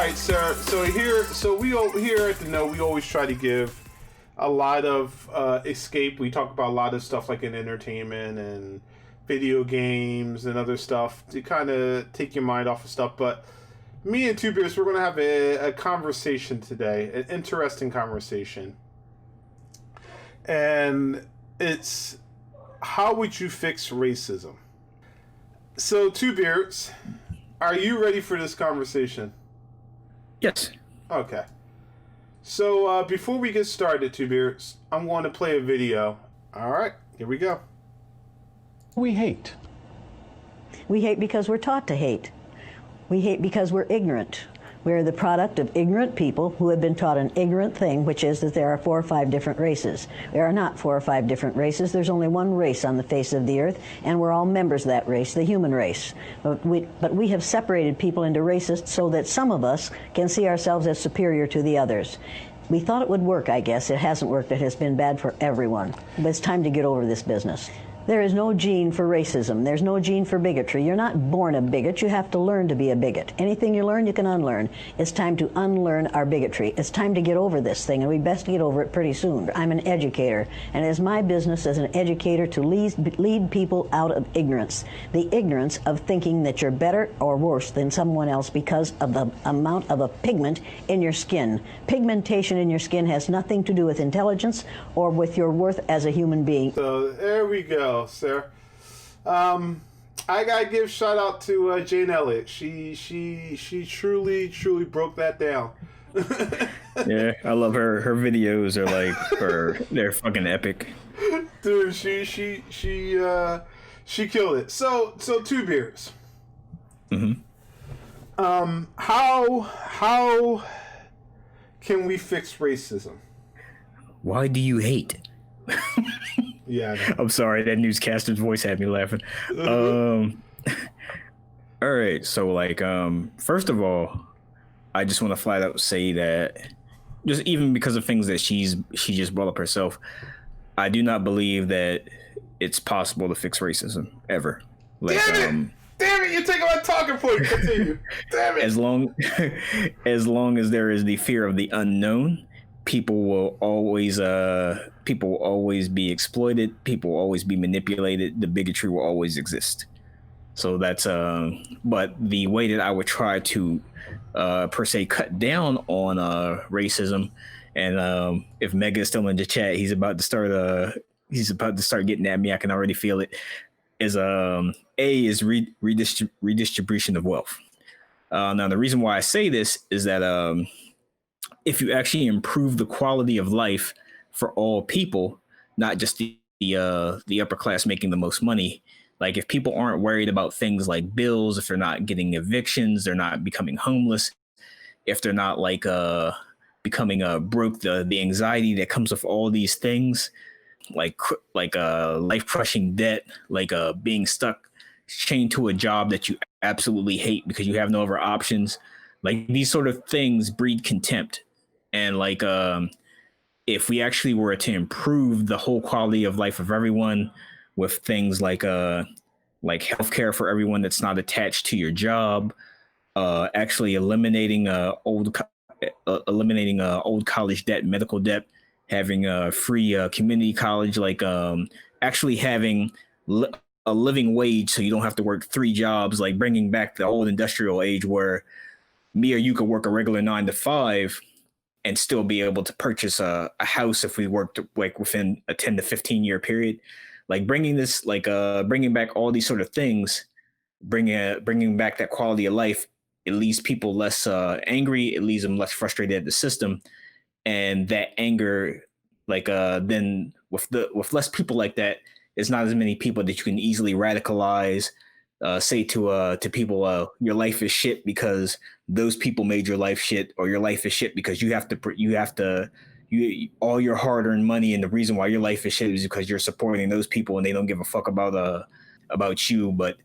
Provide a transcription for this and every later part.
right, sir. Here at the KNOE, we always try to give a lot of escape. We talk about a lot of stuff like in entertainment and video games and other stuff to kind of take your mind off of stuff. But me and Two Beers, we're going to have a conversation today, an interesting conversation. And it's, how would you fix racism? So, Two Beers, are you ready for this conversation? Yes. Okay. So, before we get started, Two Beers, I'm going to play a video. All right, here we go. We hate. We hate because we're taught to hate. We hate because we're ignorant. We're the product of ignorant people who have been taught an ignorant thing, which is that there are 4 or 5 different races. There are not 4 or 5 different races. There's only one race on the face of the earth, and we're all members of that race, the human race. But we have separated people into races so that some of us can see ourselves as superior to the others. We thought it would work, I guess. It hasn't worked. It has been bad for everyone. But it's time to get over this business. There is no gene for racism. There's no gene for bigotry. You're not born a bigot. You have to learn to be a bigot. Anything you learn, you can unlearn. It's time to unlearn our bigotry. It's time to get over this thing, and we best get over it pretty soon. I'm an educator, and it is my business as an educator to lead people out of ignorance. The ignorance of thinking that you're better or worse than someone else because of the amount of a pigment in your skin. Pigmentation in your skin has nothing to do with intelligence or with your worth as a human being. So, there we go. Sir, I gotta give shout out to Jane Elliott. She truly broke that down. Yeah, I love her. Her videos are like they're fucking epic. Dude, she killed it. So Two Beers. Mm-hmm. How can we fix racism? Why do you hate? Yeah, I'm sorry, that newscaster's voice had me laughing. All right, so like, first of all, I just want to flat out say that, just even because of things that she just brought up herself, I do not believe that it's possible to fix racism ever. Like, damn it! You're taking my talking point. Continue. Damn it! As long as there is the fear of the unknown, people will always be exploited. People will always be manipulated. The bigotry will always exist. So that's but the way that I would try to per se cut down on racism, and if Meg is still in the chat, he's about to start getting at me. I can already feel it. Is redistribution of wealth. Now the reason why I say this is that if you actually improve the quality of life for all people, not just the upper class making the most money, like if people aren't worried about things like bills, if they're not getting evictions, they're not becoming homeless, if they're not like becoming broke, the anxiety that comes with all these things, like life crushing debt, like being stuck chained to a job that you absolutely hate because you have no other options, like these sort of things breed contempt. And like, if we actually were to improve the whole quality of life of everyone with things like healthcare for everyone that's not attached to your job, actually eliminating old college debt, medical debt, having free community college, like actually having a living wage so you don't have to work 3 jobs, like bringing back the old industrial age where me or you could work a regular 9 to 5 and still be able to purchase a house if we worked like within a 10 to 15 year period. Like bringing back all these sort of things, bringing back that quality of life, it leaves people less angry. It leaves them less frustrated at the system. And that anger, like then with less people like that, it's not as many people that you can easily radicalize, say to people, your life is shit because those people made your life shit, or your life is shit because you have to all your hard-earned money, and the reason why your life is shit is because you're supporting those people and they don't give a fuck about you, but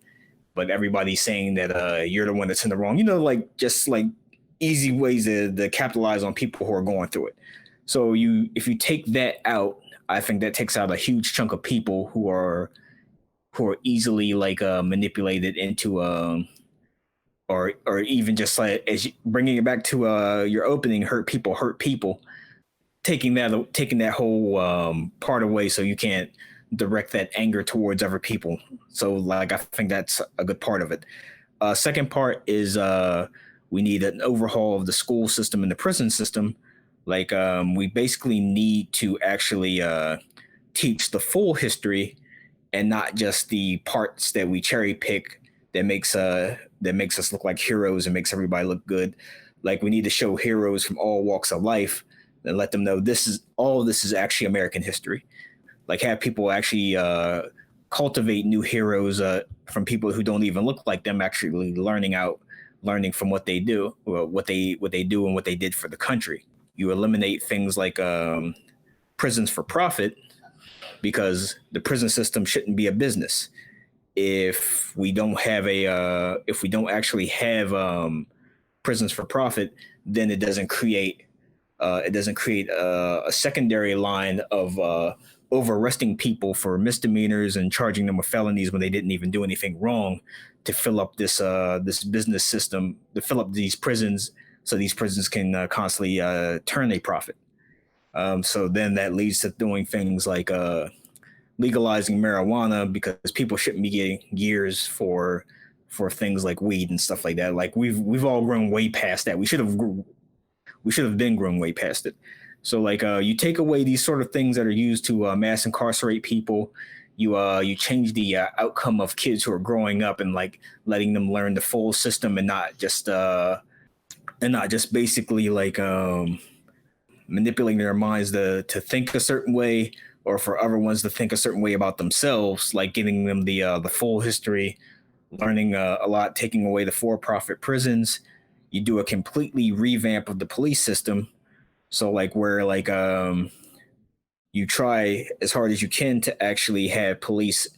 everybody's saying that you're the one that's in the wrong, like just like easy ways to capitalize on people who are going through it. So if you take that out, I think that takes out a huge chunk of people who are easily like manipulated into or even just like bringing it back to your opening, hurt people, taking that whole part away, so you can't direct that anger towards other people. So like I think that's a good part of it. Second part is we need an overhaul of the school system and the prison system. Like we basically need to actually teach the full history and not just the parts that we cherry pick that makes us look like heroes and makes everybody look good. Like we need to show heroes from all walks of life and let them know this is actually American history. Like have people actually cultivate new heroes from people who don't even look like them, actually learning from what they do, what they do and what they did for the country. You eliminate things like prisons for profit, because the prison system shouldn't be a business. If we don't actually have prisons for profit, then it doesn't create a secondary line of over arresting people for misdemeanors and charging them with felonies when they didn't even do anything wrong, to fill up this business system, to fill up these prisons, so these prisons can constantly turn a profit. So then that leads to doing things like legalizing marijuana, because people shouldn't be getting years for things like weed and stuff like that. Like we've all grown way past that. We should have been grown way past it. So like you take away these sort of things that are used to mass incarcerate people. You change the outcome of kids who are growing up, and like letting them learn the full system, and not just basically like manipulating their minds to think a certain way, or for other ones to think a certain way about themselves, like giving them the full history, learning a lot, taking away the for-profit prisons. You do a completely revamp of the police system. So like where like you try as hard as you can to actually have police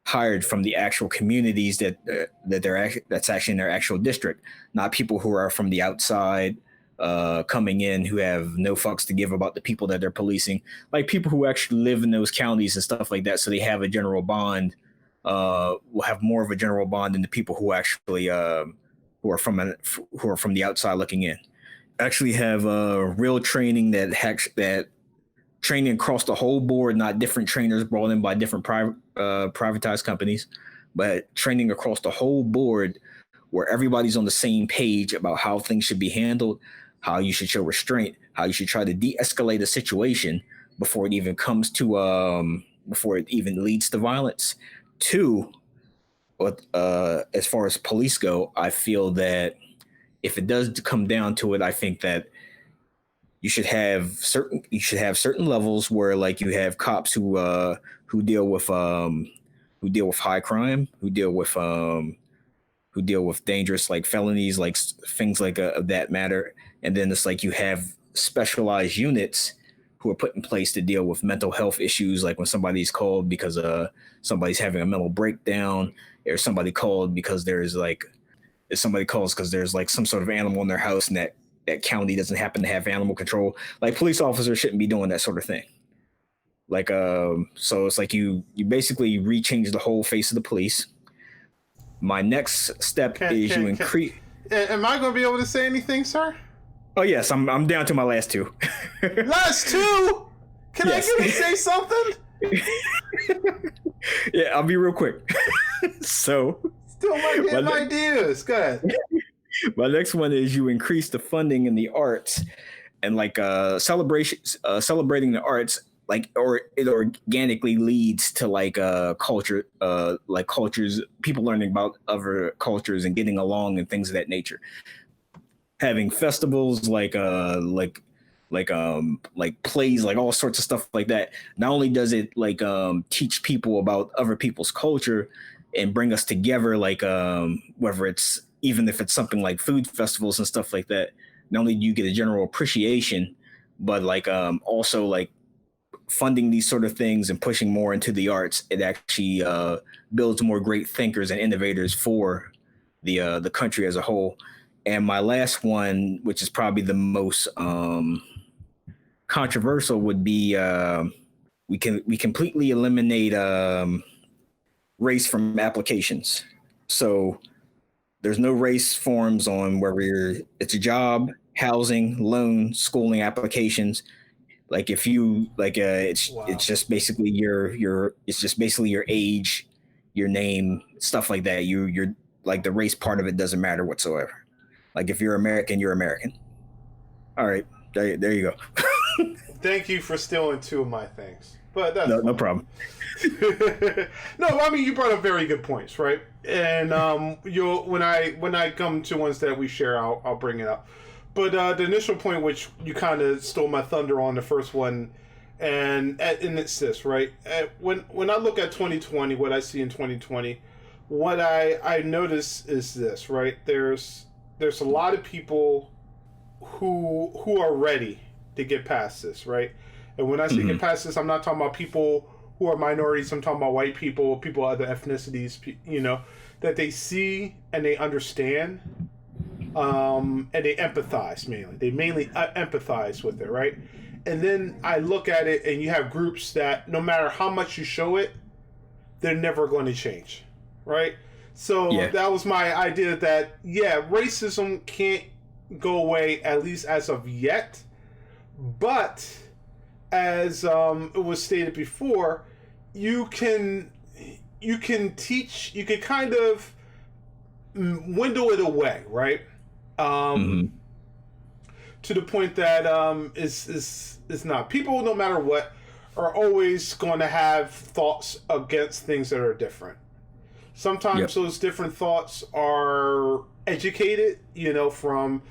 hired from the actual communities that's actually in their actual district, not people who are from the outside coming in who have no fucks to give about the people that they're policing, like people who actually live in those counties and stuff like that. So they have a general bond, will have more of a general bond than the people who actually who are from the outside looking in. Actually have real training that training across the whole board, not different trainers brought in by different privatized companies, but training across the whole board, where everybody's on the same page about how things should be handled, how you should show restraint, how you should try to de-escalate a situation before it even comes to before it even leads to violence. Two, as far as police go, I feel that if it does come down to it, I think that you should have certain levels where like you have cops who deal with high crime, who deal with dangerous like felonies, like things like of that matter. And then it's like you have specialized units who are put in place to deal with mental health issues, like when somebody's called because somebody's having a mental breakdown, or somebody called because there's like some sort of animal in their house, and that county doesn't happen to have animal control. Like police officers shouldn't be doing that sort of thing. Like so it's like you basically rechange the whole face of the police. My next step is you increase. Am I going to be able to say anything, sir? Oh yes, I'm down to my last two. Last two? Can yes. I get to say something? Yeah, I'll be real quick. So still not getting ideas. Go ahead. My next one is you increase the funding in the arts, and like celebrating the arts, like, or it organically leads to like culture, like cultures, people learning about other cultures and getting along and things of that nature. Having festivals like plays, like all sorts of stuff like that. Not only does it like teach people about other people's culture and bring us together, like whether it's, even if it's something like food festivals and stuff like that, not only do you get a general appreciation, but like also like funding these sort of things and pushing more into the arts, it actually builds more great thinkers and innovators for the country as a whole. And my last one, which is probably the most controversial, would be we completely eliminate race from applications. So There's no race forms on whether it's a job, housing, loan, schooling applications. Like if you like, it's Wow. just basically it's just basically your age, your name, stuff like that. You're like, the race part of it doesn't matter whatsoever. Like if you're American, you're American. All right, there you go. Thank you for stealing two of my things, but that's No problem. No, I mean, you brought up very good points, right? And you'll when I come to ones that we share, I'll bring it up. But the initial point, which you kind of stole my thunder on the first one, and it's this, right? When I look at 2020, what I see in 2020, what I notice is this, right? There's a lot of people who are ready to get past this, right? And when I say get past this, I'm not talking about people who are minorities. I'm talking about white people, people of other ethnicities, that they see and they understand, and they empathize mainly. They mainly empathize with it, right? And then I look at it, and you have groups that no matter how much you show it, they're never going to change, right? So that was my idea that, racism can't go away, at least as of yet. But as it was stated before, you can teach, you can kind of window it away, right? To the point that is not, people, no matter what, are always going to have thoughts against things that are different. Sometimes those different thoughts are educated, from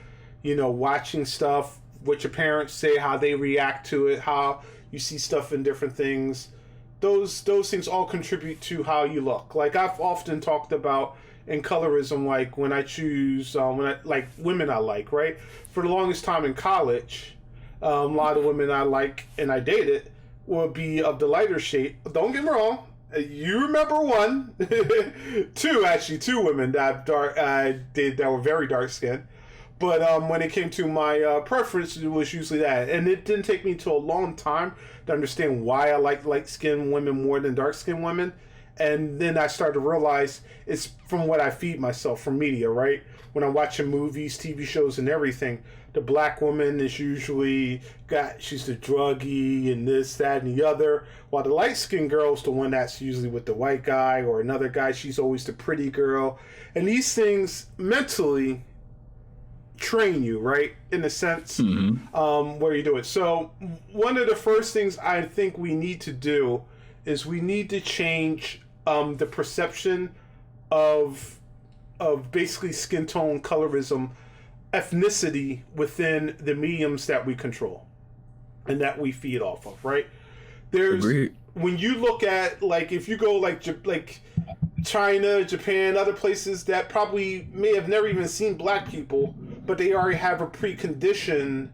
watching stuff, what your parents say, how they react to it, how you see stuff in different things. Those things all contribute to how you look. Like I've often talked about in colorism, like when I choose, like women I like, right? For the longest time in college, a lot of women I like and I dated would be of the lighter shade. Don't get me wrong. You remember one, two women that I dated that were very dark skinned. But when it came to my preference, it was usually that. And it didn't take me to a long time to understand why I like light-skinned women more than dark-skinned women. And then I started to realize it's from what I feed myself from media, right? When I'm watching movies, TV shows, and everything, the black woman is usually she's the druggie and this, that, and the other. While the light-skinned girl is the one that's usually with the white guy or another guy. She's always the pretty girl. And these things mentally train you, right, in the sense where you do it. So one of the first things I think we need to do is we need to change the perception of basically skin tone, colorism, ethnicity within the mediums that we control and that we feed off of, right? There's Agreed. When you look at, like, if you go like China, Japan, other places that probably may have never even seen black people, but they already have a preconditioned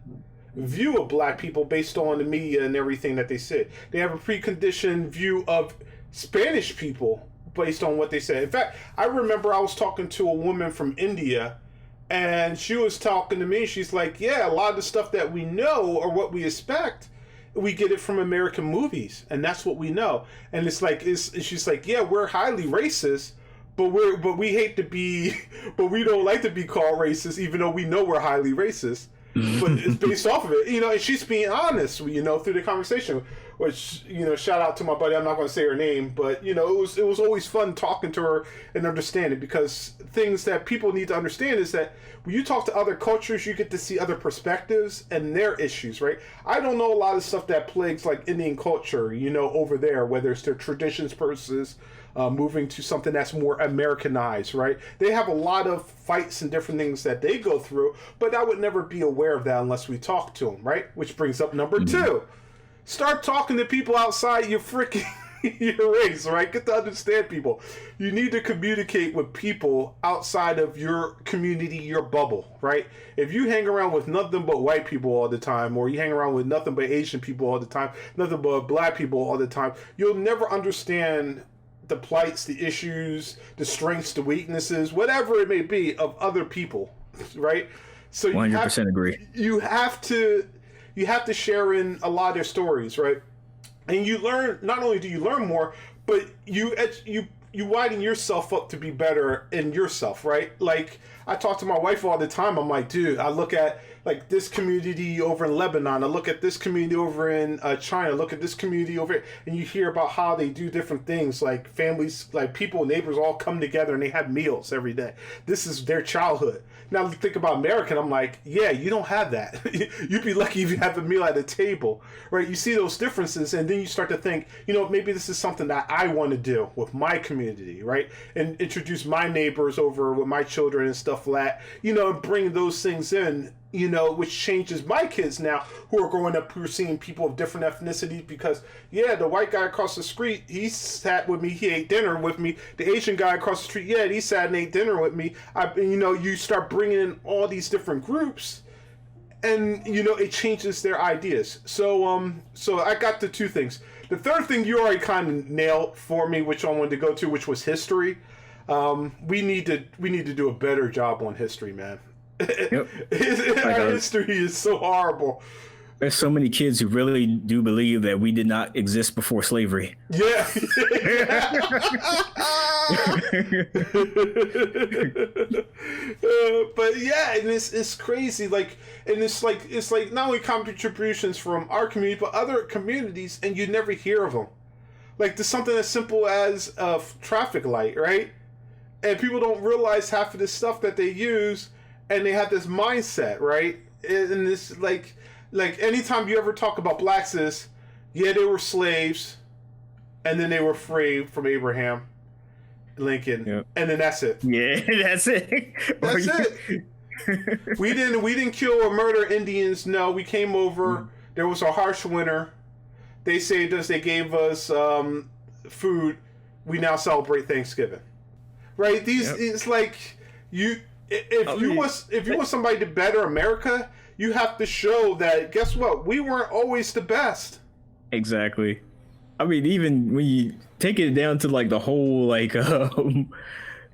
view of black people based on the media and everything that they said. They have a preconditioned view of Spanish people based on what they said. In fact, I remember I was talking to a woman from India, and she was talking to me. She's like, a lot of the stuff that we know or what we expect, we get it from American movies, and that's what we know. And it's like, she's like, we're highly racist, but we hate to be, but we don't like to be called racist, even though we know we're highly racist. But it's based off of it, and she's being honest, through the conversation. Which, shout out to my buddy. I'm not going to say her name, but it was always fun talking to her and understanding, because things that people need to understand is that when you talk to other cultures, you get to see other perspectives and their issues, right? I don't know a lot of stuff that plagues like Indian culture, over there, whether it's their traditions versus moving to something that's more Americanized, right? They have a lot of fights and different things that they go through, but I would never be aware of that unless we talk to them, right? Which brings up number two. Start talking to people outside your freaking your race, right? Get to understand people. You need to communicate with people outside of your community, your bubble, right? If you hang around with nothing but white people all the time, or you hang around with nothing but Asian people all the time, nothing but black people all the time, you'll never understand the plights, the issues, the strengths, the weaknesses, whatever it may be, of other people, right? So 100% agree. You have to share in a lot of their stories, right? And you learn, not only do you learn more, but you you widen yourself up to be better in yourself, right? Like I talk to my wife all the time. I'm like, dude, I look at like this community over in Lebanon. I look at this community over in China. Look at this community over here, and you hear about how they do different things. Like families, like people, neighbors all come together and they have meals every day. This is their childhood. Now think about America, and I'm like, yeah, you don't have that. You'd be lucky if you have a meal at a table, right? You see those differences, and then you start to think, you know, maybe this is something that I want to do with my community, right? And introduce my neighbors over with my children and stuff like that, you know, and bring those things in, you know, which changes my kids now who are growing up, who are seeing people of different ethnicities because, yeah, the white guy across the street, he sat with me, he ate dinner with me. The Asian guy across the street, yeah, he sat and ate dinner with me. You know, you start bringing in all these different groups and, you know, it changes their ideas. So I got the two things. The third thing you already kind of nailed for me, which I wanted to go to, which was history. We need to do a better job on history, man. Yep. Our history is so horrible. There's so many kids who really do believe that we did not exist before slavery. Yeah. But yeah, and it's crazy. Like, and it's like not only contributions from our community, but other communities, and you never hear of them. Like there's something as simple as a traffic light, right? And people don't realize half of the stuff that they use. And they have this mindset, right? And this, like anytime you ever talk about blacks is, yeah, they were slaves, and then they were free from Abraham Lincoln, yep. And then that's it. Yeah, that's it. That's it. We didn't kill or murder Indians. No, we came over. There was a harsh winter. They saved us. They gave us food. We now celebrate Thanksgiving, right? It's like you. If you want somebody to better America, you have to show that. Guess what? We weren't always the best. Exactly. I mean, even when you take it down to like the whole like the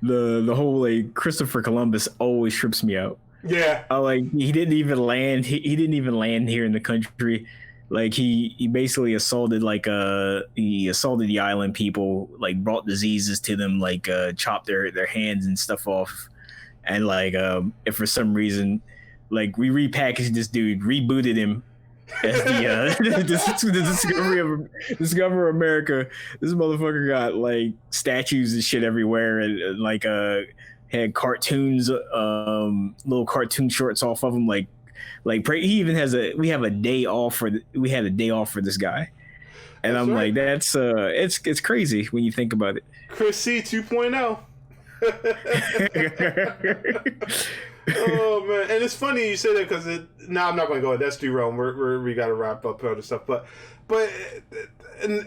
whole like Christopher Columbus always trips me out. Yeah. Like he didn't even land. He didn't even land here in the country. Like he basically assaulted the island people. Like brought diseases to them. Like chopped their hands and stuff off. And like, if for some reason, like we repackaged this dude, rebooted him as the discoverer of America. This motherfucker got like statues and shit everywhere, and like had cartoons, little cartoon shorts off of him. Like he even has we had a day off for this guy, and that's I'm right. Like that's it's crazy when you think about it. Chris C 2.0. Oh man, and it's funny you say that because now I'm not going to go. That's too wrong. We got to wrap up other stuff, but and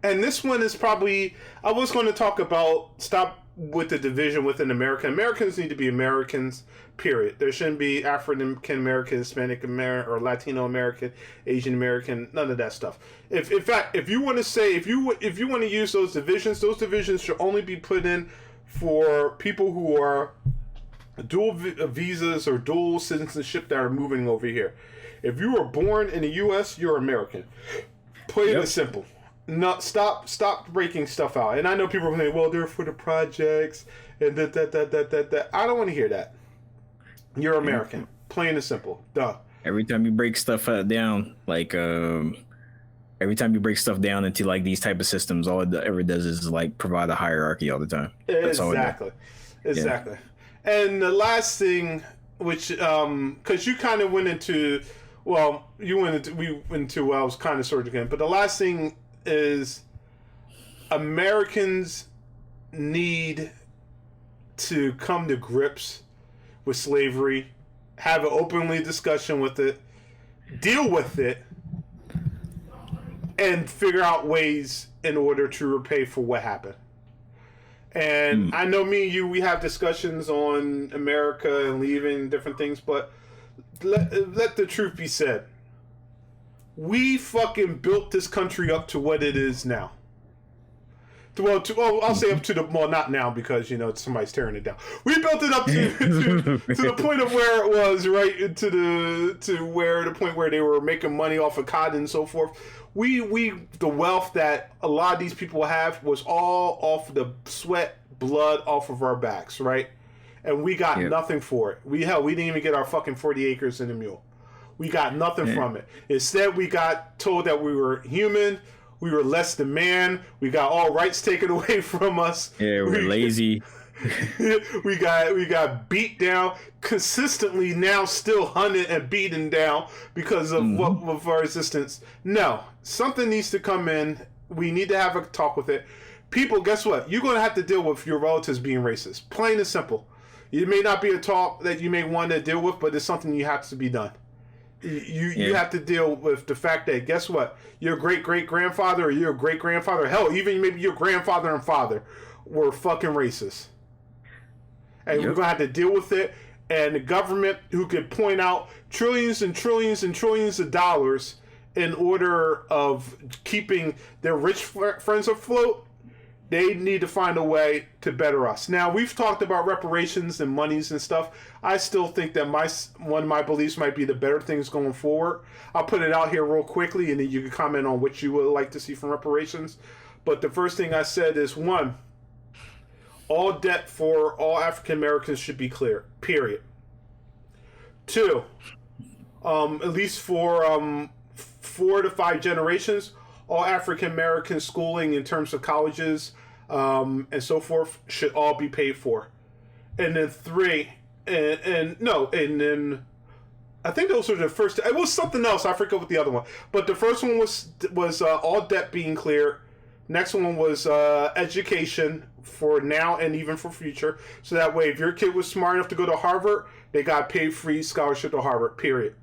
this one is probably I was going to talk about stop with the division within America. Americans need to be Americans. Period. There shouldn't be African American, Hispanic American, or Latino American, Asian American. None of that stuff. If in fact, if you want to say if you want to use those divisions should only be put in for people who are dual visas or dual citizenship that are moving over here. If you were born in the U.S., you're American. Plain and simple. No, stop breaking stuff out. And I know people are saying, well, they're for the projects and that. I don't want to hear that. You're American. Plain and simple. Duh. Every time you break stuff down, like every time you break stuff down into like these type of systems, all it ever does is like provide a hierarchy all the time. That's exactly. Yeah. And the last thing, which because you kind of went into, we went into I was kind of sort of again, but the last thing is Americans need to come to grips with slavery, have an openly discussion with it, deal with it, and figure out ways in order to repay for what happened. And I know me and you, we have discussions on America and leaving different things, but let the truth be said. We fucking built this country up to what it is now. I'll say up to not now because somebody's tearing it down. We built it up to the point of where it was, right, to the point where they were making money off of cotton and so forth. The wealth that a lot of these people have was all off the sweat, blood off of our backs, right? And we got nothing for it. We didn't even get our fucking 40 acres and a mule. We got nothing from it. Instead, we got told that we were human. We were less than man. We got all rights taken away from us. Yeah, we're lazy. we got beat down consistently. Now, still hunted and beaten down because of of our existence. No, something needs to come in. We need to have a talk with it. People, guess what? You're going to have to deal with your relatives being racist. Plain and simple. It may not be a talk that you may want to deal with, but it's something you have to be done. You have to deal with the fact that, guess what? Your great-great-grandfather or your great-grandfather, hell, even maybe your grandfather and father were fucking racist. And we're going to have to deal with it. And the government, who could point out trillions and trillions and trillions of dollars in order of keeping their rich friends afloat, they need to find a way to better us. Now, we've talked about reparations and monies and stuff. I still think that one of my beliefs might be the better things going forward. I'll put it out here real quickly, and then you can comment on what you would like to see from reparations. But the first thing I said is, 1, all debt for all African Americans should be clear, period. 2, at least for 4 to 5 generations, all African American schooling in terms of colleges and so forth should all be paid for. And then 3, and then I think those were the first. It was something else. I forget what the other one. But the first one was all debt being cleared. Next one was education for now and even for future. So that way, if your kid was smart enough to go to Harvard, they got paid free scholarship to Harvard. Period.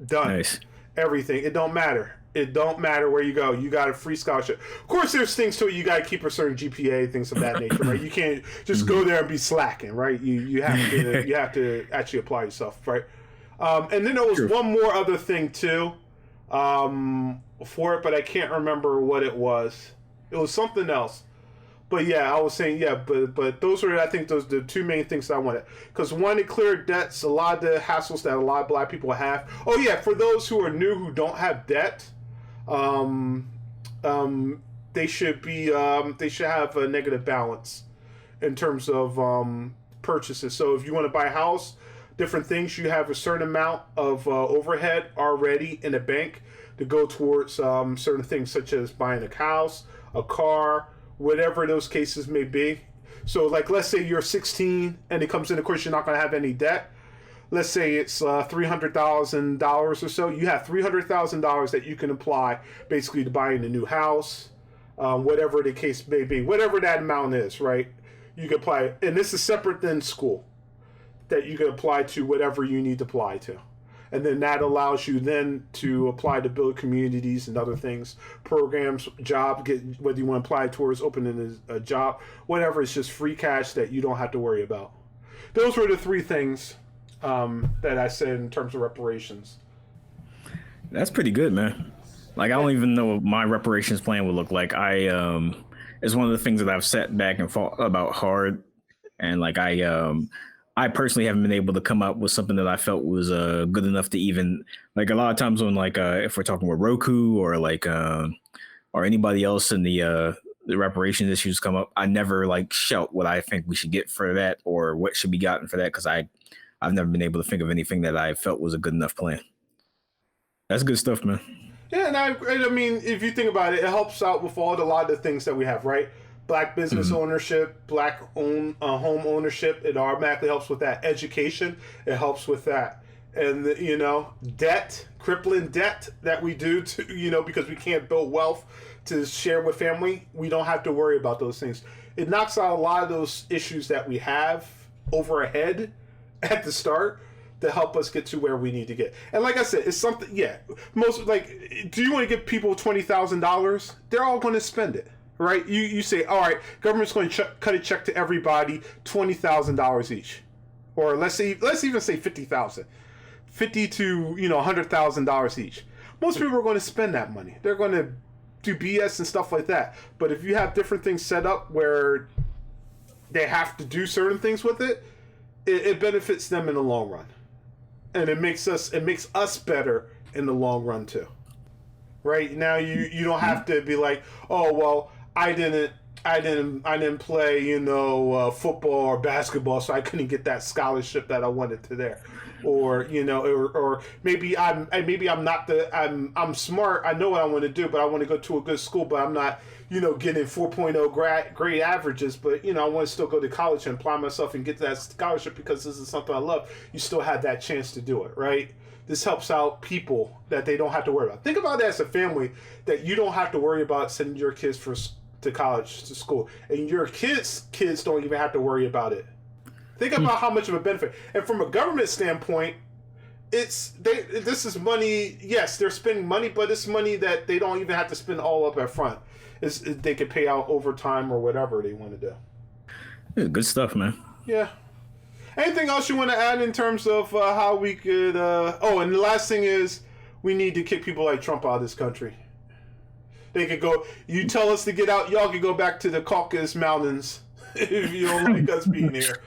Done. Nice. Everything. It don't matter. It don't matter where you go. You got a free scholarship. Of course, there's things to it. You got to keep a certain GPA, things of that nature, right? You can't just go there and be slacking, right? You have to actually apply yourself, right? And then there was one more other thing too for it, but I can't remember what it was. It was something else. But yeah, I was saying but those are, I think, those the 2 main things that I wanted. Because 1, it cleared debts, a lot of the hassles that a lot of black people have. Oh yeah, for those who are new who don't have debt, they should have a negative balance in terms of purchases. So if you want to buy a house, different things, you have a certain amount of overhead already in a bank to go towards certain things, such as buying a house, a car, whatever those cases may be. So like, let's say you're 16 and it comes in, of course, you're not going to have any debt. Let's say it's $300,000 or so. You have $300,000 that you can apply basically to buying a new house, whatever the case may be, whatever that amount is, right? You can apply, and this is separate than school, that you can apply to whatever you need to apply to. And then that allows you then to apply to build communities and other things, programs, job, whether you want to apply towards opening a job, whatever. It's just free cash that you don't have to worry about. Those were the 3 things that I said in terms of reparations. That's pretty good, man. Like, I don't even know what my reparations plan would look like. It's one of the things that I've sat back and thought about hard. And like, I personally haven't been able to come up with something that I felt was good enough to even, like, a lot of times when, like, if we're talking with Roku or like or anybody else in the reparations issues come up, I never like shout what I think we should get for that or what should be gotten for that, because I've never been able to think of anything that I felt was a good enough plan. That's good stuff, man. Yeah, and I mean, if you think about it, it helps out with a lot of the things that we have, right? Black business ownership, black home ownership, it automatically helps with that. Education, it helps with that. And, debt, crippling debt that we do to, because we can't build wealth to share with family, we don't have to worry about those things. It knocks out a lot of those issues that we have over our head at the start to help us get to where we need to get. And like I said, it's something, most, like, do you want to give people $20,000? They're all going to spend it. Right? You say, all right, government's going to cut a check to everybody, $20,000 each, or let's even say $50,000, $50,000 to $100,000 each. Most people are going to spend that money. They're going to do BS and stuff like that. But if you have different things set up where they have to do certain things with it, it benefits them in the long run, and it makes us better in the long run too. Right now, you don't have to be like, oh well, I didn't play football or basketball, so I couldn't get that scholarship that I wanted to there, or maybe I'm smart, I know what I want to do, but I want to go to a good school, but I'm not getting 4.0 grade averages, but I want to still go to college and apply myself and get that scholarship because this is something I love. You still have that chance to do it, right? This helps out people that they don't have to worry about. Think about it as a family, that you don't have to worry about sending your kids to college, to school, and your kids don't even have to worry about it. Think about how much of a benefit. And from a government standpoint, this is money. Yes, they're spending money, but it's money that they don't even have to spend all up at front. They could pay out overtime or whatever they want to do. Yeah, good stuff, man. Yeah. Anything else you want to add in terms of how we could... and the last thing is, we need to kick people like Trump out of this country. They could go... You tell us to get out, y'all can go back to the Caucasus Mountains if you don't like us being here.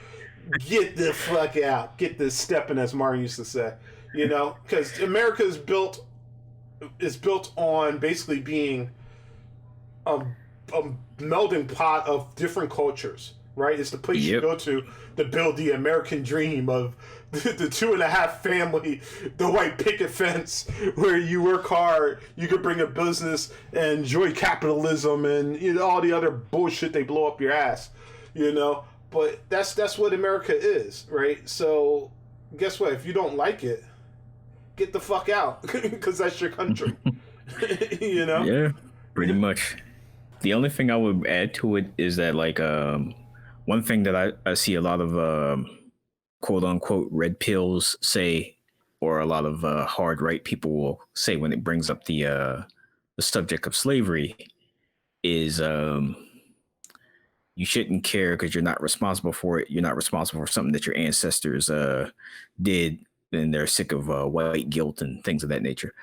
Get the fuck out. Get the stepping, as Martin used to say. Because America is built on basically being a melding pot of different cultures. Right, it's the place you go to build the American dream of the 2.5 family, the white picket fence, where you work hard, you could bring a business and enjoy capitalism and all the other bullshit they blow up your ass, But that's what America is, right? So guess what? If you don't like it, get the fuck out, because that's your country. Yeah, pretty much. The only thing I would add to it is that one thing that I see a lot of quote unquote red pills say, or a lot of hard right people will say when it brings up the subject of slavery, is you shouldn't care because you're not responsible for it. You're not responsible for something that your ancestors did, and they're sick of white guilt and things of that nature.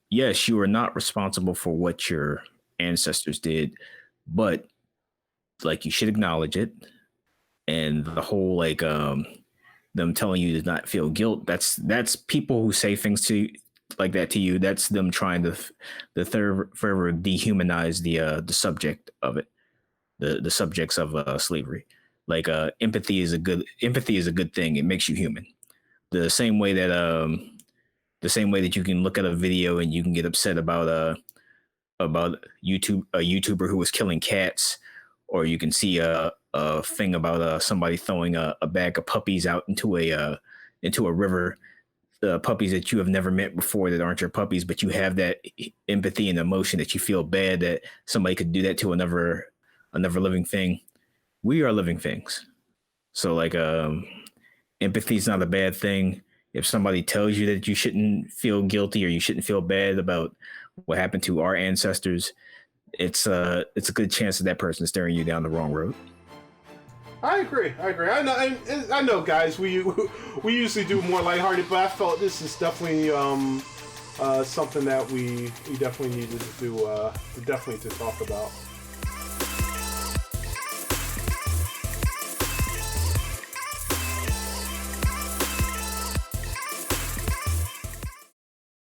Yes, you are not responsible for what your ancestors did, but you should acknowledge it. And the whole them telling you to not feel guilt, that's people who say things like that to you. That's them trying to further dehumanize the subject of it, the subjects of slavery. Empathy is a good thing. It makes you human. The same way that you can look at a video and you can get upset about a YouTuber who was killing cats, or you can see a thing about somebody throwing a bag of puppies out into a river, puppies that you have never met before that aren't your puppies, but you have that empathy and emotion that you feel bad that somebody could do that to another living thing. We are living things. So empathy is not a bad thing. If somebody tells you that you shouldn't feel guilty or you shouldn't feel bad about what happened to our ancestors, it's a good chance that person is steering you down the wrong road. I agree. I know, guys. We usually do more lighthearted, but I felt this is definitely something that we definitely needed to do. To talk about.